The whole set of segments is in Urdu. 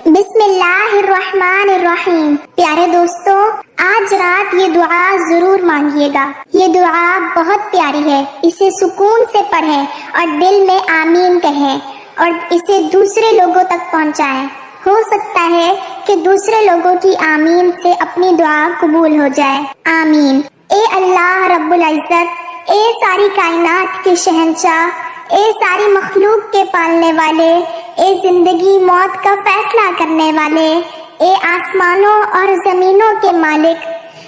بسم اللہ الرحمن الرحیم۔ پیارے دوستو، آج رات یہ دعا ضرور مانگیے گا۔ یہ دعا بہت پیاری ہے، اسے سکون سے پڑھیں اور دل میں آمین کہیں اور اسے دوسرے لوگوں تک پہنچائیں۔ ہو سکتا ہے کہ دوسرے لوگوں کی آمین سے اپنی دعا قبول ہو جائے۔ آمین۔ اے اللہ رب العزت، اے ساری کائنات کے شہنشاہ، اے ساری مخلوق کے پالنے والے، اے زندگی موت کا فیصلہ کرنے والے، اے آسمانوں اور زمینوں کے مالک،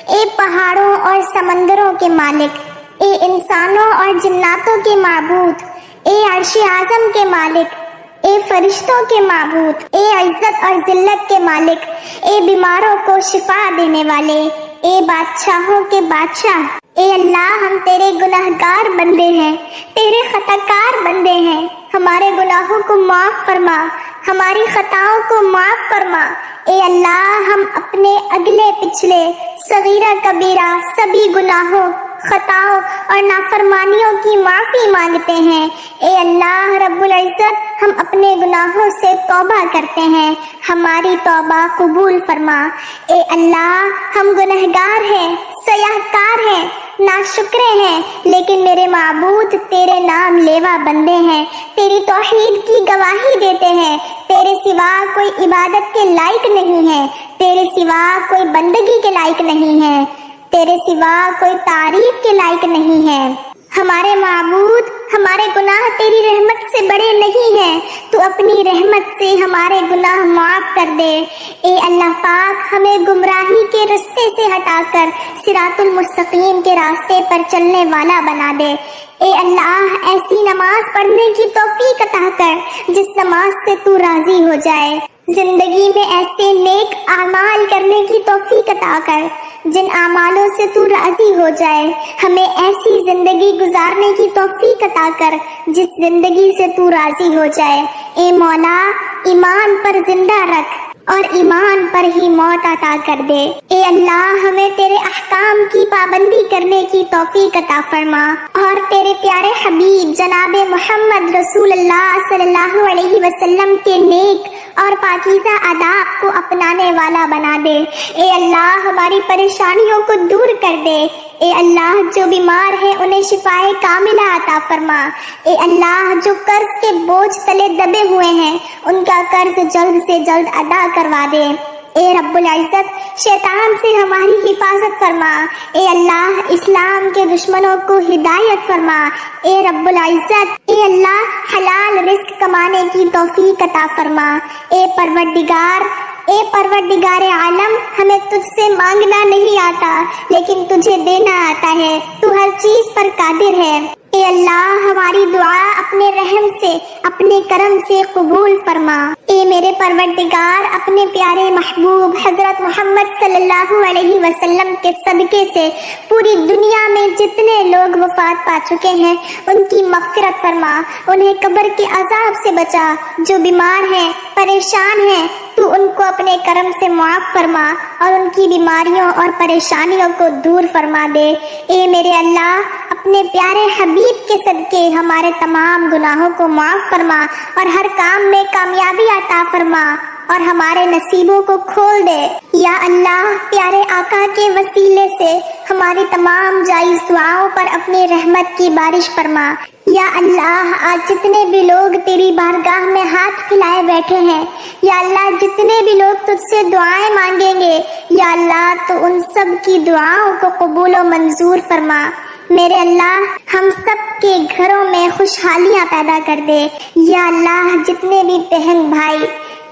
اے پہاڑوں اور سمندروں کے مالک، اے انسانوں اور جناتوں کے معبود، اے عرش اعظم کے مالک، اے فرشتوں کے معبود، اے عزت اور ذلت کے مالک، اے بیماروں کو شفا دینے والے، اے بادشاہوں کے بادشاہ، اے اللہ ہم تیرے گناہگار بندے ہیں، تیرے خطا کار بندے ہیں، ہمارے گناہوں کو معاف فرما، ہماری خطاؤں کو معاف فرما۔ اے اللہ ہم اپنے اگلے پچھلے صغیرہ کبیرہ سبھی گناہوں، خطاؤں اور نافرمانیوں کی معافی مانگتے ہیں۔ اے اللہ رب العزت، ہم اپنے گناہوں سے توبہ کرتے ہیں، ہماری توبہ قبول فرما۔ اے اللہ ہم گنہگار ہیں، سیاہ کار ہیں، ناشکرے ہیں، لیکن میرے معبود تیرے نام لیوا بندے ہیں، تیری توحید کی گواہی دیتے ہیں۔ تیرے سوا کوئی عبادت کے لائق نہیں ہے، تیرے سوا کوئی بندگی کے لائق نہیں ہے، تیرے سوا کوئی تعریف کے لائق نہیں ہے۔ ہمارے معبود، ہمارے گناہ تیری رحمت سے بڑے نہیں ہیں، تو اپنی رحمت سے ہمارے گناہ معاف کر دے۔ اے اللہ پاک، ہمیں گمراہی کے راستے سے ہٹا کر صراط المستقیم کے راستے پر چلنے والا بنا دے۔ اے اللہ ایسی نماز پڑھنے کی توفیق عطا کر جس نماز سے تو راضی ہو جائے، زندگی میں ایسے نیک اعمال کرنے کی توفیق عطا کر جن اعمالوں سے تو راضی ہو جائے، ہمیں ایسی زندگی گزارنے کی توفیق عطا کر جس زندگی سے تو راضی ہو جائے۔ اے مولا، ایمان پر زندہ رکھ اور ایمان پر ہی موت عطا کر دے۔ اے اللہ ہمیں تیرے احکام کی پابندی کرنے کی توفیق عطا فرما اور تیرے پیارے حبیب جناب محمد رسول اللہ صلی اللہ علیہ وسلم کے نیک اور پاکیزہ آداب کو اپنانے والا بنا دے۔ اے اللہ ہماری پریشانیوں کو دور کر دے۔ اے اللہ جو بیمار ہیں انہیں شفائے کاملہ عطا فرما۔ اے اللہ جو قرض کے بوجھ تلے دبے ہوئے ہیں ان کا قرض جلد سے جلد ادا کروا دے۔ اے رب العزت شیطان سے ہماری حفاظت فرما۔ اے اللہ اسلام کے دشمنوں کو ہدایت فرما۔ اے رب العزت، اے اللہ حلال رزق کمانے کی توفیق عطا فرما۔ اے پروردگار عالم، ہمیں تجھ سے مانگنا نہیں آتا لیکن تجھے دینا آتا ہے، تو ہر چیز پر قادر ہے۔ اے اللہ ہماری دعا اپنے رحم سے، اپنے کرم سے قبول فرما۔ اے میرے پروردگار، اپنے پیارے محبوب حضرت محمد صلی اللہ علیہ وسلم کے صدقے سے پوری دنیا میں جتنے لوگ وفات پا چکے ہیں ان کی مغفرت فرما، انہیں قبر کے عذاب سے بچا، جو بیمار ہیں، پریشان ہیں، تو ان کو اپنے کرم سے معاف فرما اور ان کی بیماریوں اور پریشانیوں کو دور فرما دے۔ اے میرے اللہ، اپنے پیارے حبیب کے صدقے ہمارے تمام گناہوں کو معاف فرما اور ہر کام میں کامیابی عطا فرما اور ہمارے نصیبوں کو کھول دے۔ یا اللہ پیارے آقا کے وسیلے سے ہماری تمام جائز دعاؤں پر اپنی رحمت کی بارش فرما۔ یا اللہ آج جتنے بھی لوگ تیری بارگاہ میں ہاتھ پھیلائے بیٹھے ہیں، یا اللہ جتنے بھی لوگ تجھ سے دعائیں مانگیں گے، یا اللہ تو ان سب کی دعاؤں کو قبول و منظور فرما۔ میرے اللہ ہم سب کے گھروں میں خوشحالیاں پیدا کر دے۔ یا اللہ جتنے بھی بہن بھائی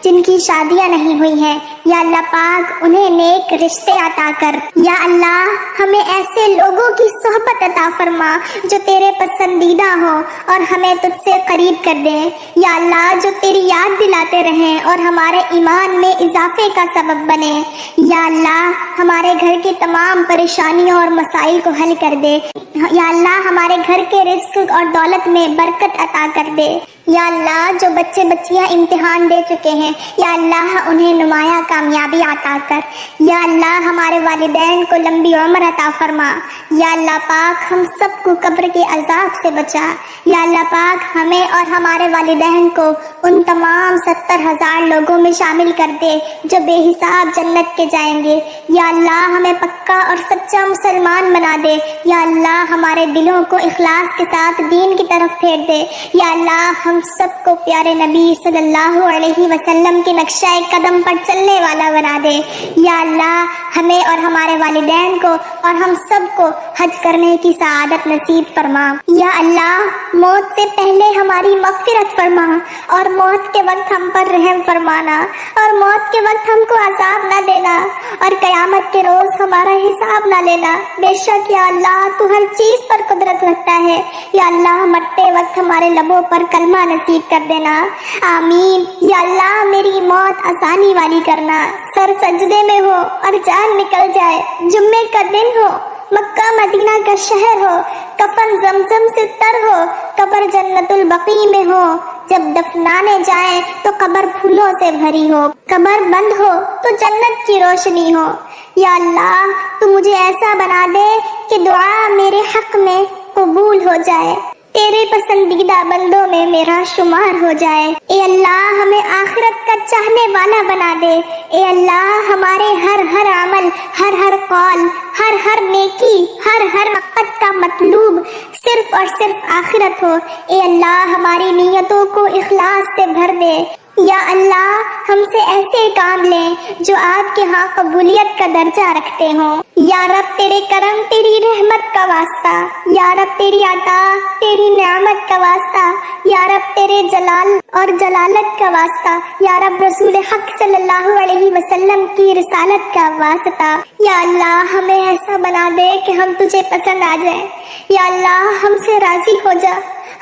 جن کی شادیاں نہیں ہوئی ہیں، یا اللہ پاک انہیں نیک رشتے عطا کر۔ یا اللہ ہمیں ایسے لوگوں کی صحبت عطا فرما جو تیرے پسندیدہ ہوں اور ہمیں تجھ سے قریب کر دیں۔ یا اللہ جو تیری یاد دلاتے رہیں اور ہمارے ایمان میں اضافے کا سبب بنے۔ یا اللہ ہمارے گھر کی تمام پریشانیوں اور مسائل کو حل کر دے۔ یا اللہ ہمارے گھر کے رزق اور دولت میں برکت عطا کر دے۔ یا اللہ جو بچے بچیاں امتحان دے چکے ہیں یا اللہ انہیں نمایاں کامیابی عطا کر۔ یا اللہ ہمارے والدین کو لمبی عمر عطا فرما۔ یا اللہ پاک ہم سب کو قبر کے عذاب سے بچا۔ یا اللہ پاک ہمیں اور ہمارے والدین کو ان تمام 70,000 لوگوں میں شامل کر دے جو بے حساب جنت کے جائیں گے۔ یا اللہ ہمیں پکا اور سچا مسلمان بنا دے۔ یا اللہ ہمارے دلوں کو اخلاص کے ساتھ دین کی طرف پھیر دے۔ یا اللہ ہم سب کو پیارے نبی صلی اللہ علیہ وسلم کے نقشہ قدم پر چلنے والا بنا دے۔ یا اللہ ہمیں اور ہمارے والدین کو اور ہم سب کو حج کرنے کی سعادت نصیب فرما۔ یا اللہ موت سے پہلے ہماری مغفرت فرما اور موت کے وقت ہم پر رحم فرمانا اور موت کے وقت ہم کو عذاب نہ دینا اور قیامت کے روز ہمارا حساب نہ لینا۔ بے شک یا اللہ تو ہر چیز پر قدرت رکھتا ہے۔ یا اللہ مرتے وقت ہمارے لبوں پر کلمہ نصیب کر دینا، آمین۔ یا اللہ میری موت آسانی والی کرنا، سر سجدے میں ہو اور جان نکل جائے، جمعے کا دن ہو، مکہ مدینہ کا شہر ہو، کفن زمزم سے تر ہو، قبر جنت البقیع میں ہو، جب دفنانے جائیں تو قبر پھولوں سے بھری ہو، قبر بند ہو تو جنت کی روشنی ہو۔ یا اللہ تو مجھے ایسا بنا دے کہ دعا میرے حق میں قبول ہو جائے، تیرے پسندیدہ بندوں میں میرا شمار ہو جائے۔ اے اللہ ہمیں آخرت کا چاہنے والا بنا دے۔ اے اللہ ہمارے ہر عمل، ہر قول، ہر نیکی، ہر وقت کا مطلوب صرف اور صرف آخرت ہو۔ اے اللہ ہماری نیتوں کو اخلاص سے بھر دے۔ یا اللہ ہم سے ایسے کام لیں جو آپ کے ہاں قبولیت کا درجہ رکھتے ہوں۔ یا رب تیرے کرم تیری رحمت کا واسطہ، یا رب تیری عطا تیری نعمت کا واسطہ، یا رب تیرے جلال اور جلالت کا واسطہ، یا رب رسول حق صلی اللہ علیہ وسلم کی رسالت کا واسطہ۔ یا اللہ ہمیں ایسا بنا دے کہ ہم تجھے پسند آ جائیں۔ یا اللہ ہم سے راضی ہو جا،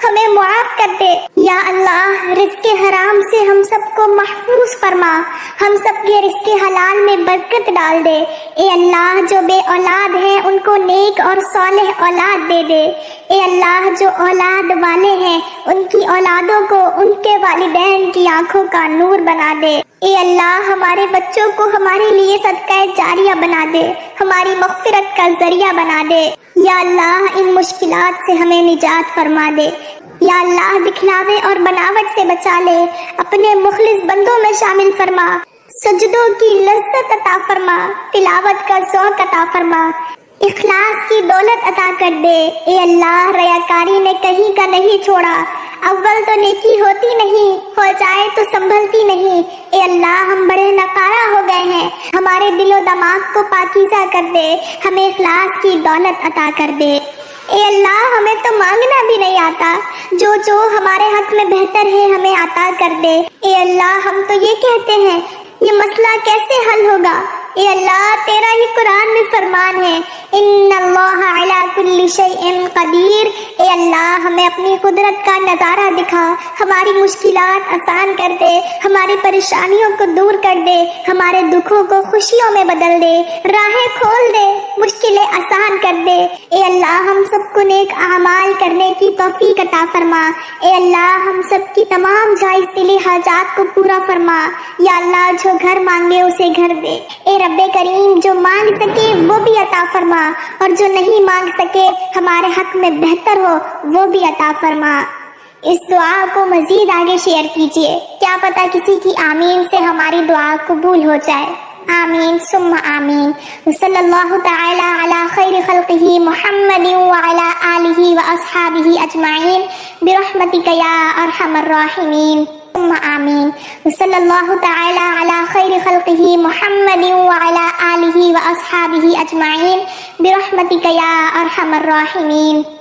ہمیں معاف کر دے۔ یا اللہ رزق حرام سے ہم سب کو محفوظ فرما، ہم سب کے رزق حلال میں برکت ڈال دے۔ اے اللہ جو بے اولاد ہیں ان کو نیک اور صالح اولاد دے دے۔ اے اللہ جو اولاد والے ہیں ان کی اولادوں کو ان کے والدین کی آنکھوں کا نور بنا دے۔ اے اللہ ہمارے بچوں کو ہمارے لیے صدقہ جاریہ بنا دے، ہماری مغفرت کا ذریعہ بنا دے۔ یا اللہ ان مشکلات سے ہمیں نجات فرما دے۔ یا اللہ دکھلاوے اور بناوٹ سے بچا لے، اپنے مخلص بندوں میں شامل فرما، سجدوں کی لذت عطا فرما، تلاوت کا ذوق عطا فرما، اخلاص کی دولت عطا کر دے۔ اے اللہ ریاکاری نے کہیں کا نہیں چھوڑا، اول تو نیکی ہوتی نہیں، ہو جائے تو سنبھلتی نہیں۔ اے اللہ ہم بڑے ناکارہ ہو گئے ہیں، ہمارے دل و دماغ کو پاکیزہ کر دے، ہمیں اخلاص کی دولت عطا کر دے۔ اے اللہ ہمیں تو مانگنا بھی نہیں آتا، جو ہمارے حق میں بہتر ہے ہمیں عطا کر دے۔ اے اللہ ہم تو یہ کہتے ہیں یہ مسئلہ کیسے حل ہوگا؟ اے اللہ تیرا ہی قرآن میں فرمان ہے، ان اللہ علی کل شیء قدیر۔ اے اللہ ہمیں اپنی قدرت کا نظارہ دکھا، ہماری مشکلات آسان کر دے، ہماری پریشانیوں کو دور کر دے، ہمارے دکھوں کو خوشیوں میں بدل دے، راہیں کھول دے، مشکلیں آسان کر دے۔ اے اللہ ہم سب کو نیک اعمال کرنے کی توفیق عطا فرما۔ اے اللہ ہم سب کی تمام جائز دلی حاجات کو پورا فرما۔ یا اللہ جو گھر مانگے اسے گھر دے۔ اے رب کریم جو مانگ سکے وہ بھی عطا فرما، اور جو نہیں مانگ سکے ہمارے حق میں بہتر ہو وہ بھی عطا فرما۔ اس دعا کو مزید آگے شیئر کیجیے، کیا پتہ کسی کی آمین سے ہماری دعا قبول ہو جائے۔ آمین ثم آمین۔ صلی اللہ تعالی علی خیر خلقہ محمد وعلی آلہ واصحابہ اجمعین برحمتک یا ارحم الراحمین۔ ثم آمین۔ صلی اللہ تعالی علی خیر خلقہ محمد وعلی آلہ واصحابہ اجمعین برحمتک یا ارحم الراحمین۔